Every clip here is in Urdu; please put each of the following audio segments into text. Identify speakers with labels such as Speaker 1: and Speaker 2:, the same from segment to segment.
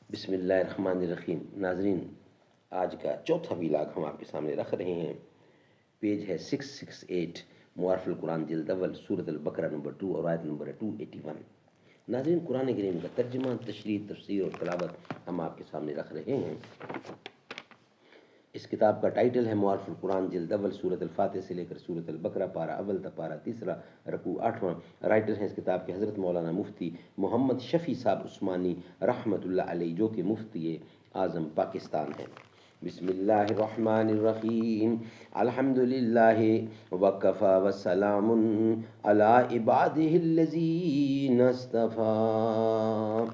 Speaker 1: بسم اللہ الرحمن الرحیم۔ ناظرین، آج کا چوتھا ویلاگ ہم آپ کے سامنے رکھ رہے ہیں۔ پیج ہے 668، معارف القرآن جلد اول، سورۃ البقرہ نمبر 2 اور آیت نمبر 281۔ ناظرین، قرآن کریم کا ترجمہ، تشریح، تفسیر اور تلاوت ہم آپ کے سامنے رکھ رہے ہیں۔ اس کتاب کا ٹائٹل ہے معارف القرآن جلد اول، سورۃ الفاتحہ سے لے کر سورۃ البقرہ، پارہ اول تا پارہ تیسرا، رکوع 8واں۔ رائٹر ہیں اس کتاب کے حضرت مولانا مفتی محمد شفیع صاحب عثمانی رحمۃ اللہ علیہ، جو کہ مفتی اعظم پاکستان ہیں۔ بسم اللہ الرحمن الرحیم۔ الحمد للہ وکفی وسلام علی عبادہ الذین اصطفیٰ۔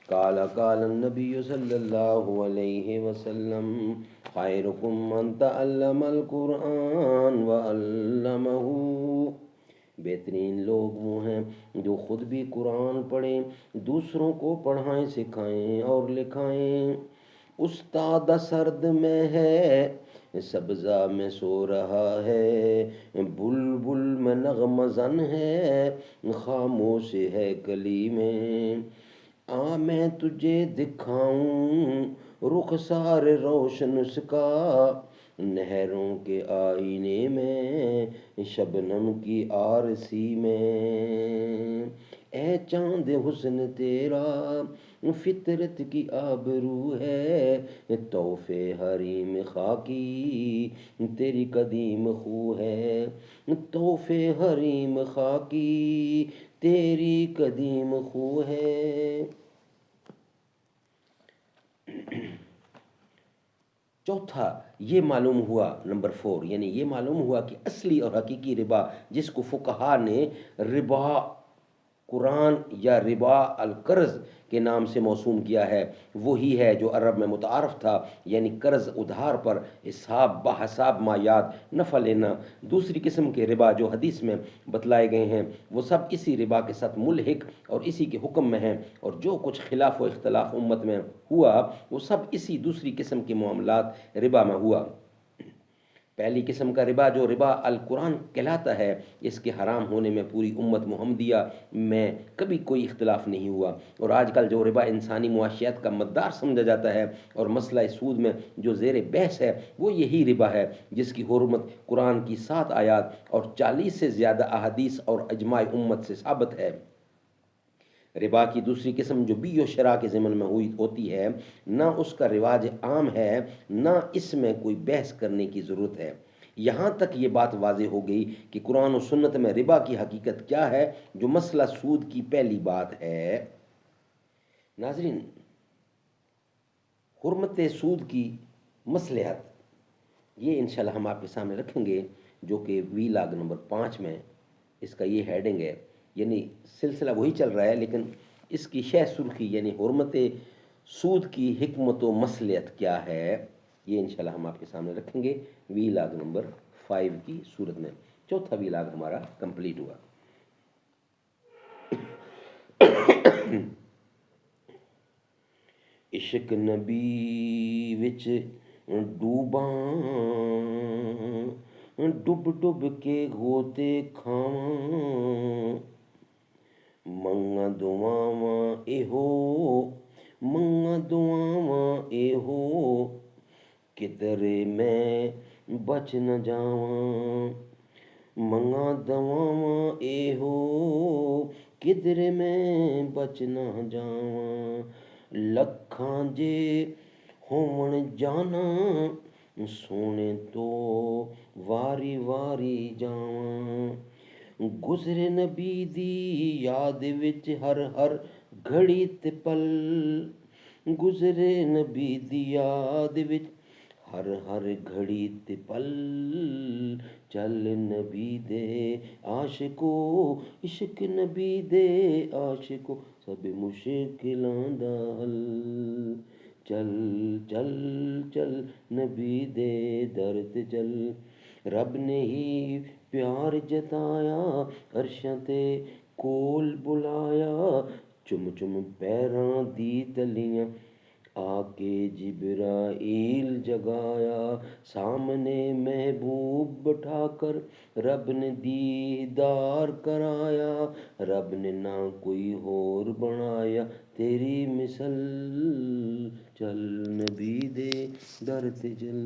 Speaker 1: قال النبی صلی اللہ علیہ وسلم خیرکم من تعلم القرآن وعلمہ۔ بہترین لوگ وہ ہیں جو خود بھی قرآن پڑھیں، دوسروں کو پڑھائیں، سکھائیں اور لکھائیں۔ استاد سرد میں ہے، سبزہ میں سو رہا ہے، بلبل میں نغمہ زن ہے، خاموش ہے کلی میں۔ آ میں تجھے دکھاؤں رخسار روشن اس کا، نہروں کے آئینے میں، شبنم کی آرسی میں۔ اے چاند حسن تیرا فطرت کی آبرو ہے، تحفے حریم خاکی تیری قدیم خو ہے، تحفے حریم خاکی تیری قدیم خو ہے۔ چوتھا یہ معلوم ہوا، نمبر 4، یعنی یہ معلوم ہوا کہ اصلی اور حقیقی ربا، جس کو فقہا نے ربا قرآن یا ربا القرض کے نام سے موسوم کیا ہے، وہی ہے جو عرب میں متعارف تھا، یعنی قرض ادھار پر حساب بحساب مایاد نفع لینا۔ دوسری قسم کے ربا جو حدیث میں بتلائے گئے ہیں، وہ سب اسی ربا کے ساتھ ملحق اور اسی کے حکم میں ہیں، اور جو کچھ خلاف و اختلاف امت میں ہوا وہ سب اسی دوسری قسم کے معاملات ربا میں ہوا۔ پہلی قسم کا ربا جو ربا القرآن کہلاتا ہے، اس کے حرام ہونے میں پوری امت محمدیہ میں کبھی کوئی اختلاف نہیں ہوا، اور آج کل جو ربا انسانی معاشیات کا مدار سمجھا جاتا ہے اور مسئلہ سود میں جو زیر بحث ہے، وہ یہی ربا ہے جس کی حرمت قرآن کی 7 آیات اور 40 سے زیادہ احادیث اور اجماع امت سے ثابت ہے۔ ربا کی دوسری قسم جو بیع و شراء کے ضمن میں ہوتی ہے، نہ اس کا رواج عام ہے، نہ اس میں کوئی بحث کرنے کی ضرورت ہے۔ یہاں تک یہ بات واضح ہو گئی کہ قرآن و سنت میں ربا کی حقیقت کیا ہے، جو مسئلہ سود کی پہلی بات ہے۔ ناظرین، حرمت سود کی مصلحت، یہ انشاءاللہ ہم آپ کے سامنے رکھیں گے، جو کہ ویلاگ نمبر 5 میں اس کا یہ ہیڈنگ ہے، یعنی سلسلہ وہی چل رہا ہے لیکن اس کی شہ سرخی، یعنی حرمت سود کی حکمت و مصلحت کیا ہے، یہ انشاءاللہ ہم آپ کے سامنے رکھیں گے ویلاگ نمبر 5 کی صورت میں۔ چوتھا ویلاگ ہمارا کمپلیٹ ہوا۔ عشق نبی وچ ڈوباں، ڈب ڈب کے گوتے کھاواں، منگاں دعاواں ایہو، منگاں دعاواں ایہو، کدرے میں بچ نہ جاواں، منگاں دعاواں ایہو، کدرے میں بچ نہ جاواں، لکھاں جے ہون جانا، سونے تو واری واری جاواں، گزرے نبی دی یاد وچ ہر ہر گھڑی تے پل، گزرے نبی دی یاد وچ ہر ہر گھڑی تے پل، چل نبی دے عاشقو، عشق نبی دے عاشقو، سب مشکلاں دا حل، چل چل چل نبی دے در تے چل، رب نے ہی پیار جتایا، عرشاں تے کول بلایا، چم چم پیراں دی تلیاں، آ کے جبرائیل جگایا، سامنے محبوب بٹھا کر رب نے دیدار کرایا، رب نے نہ کوئی اور بنایا تیری مثل، چل نبی دے در تے چل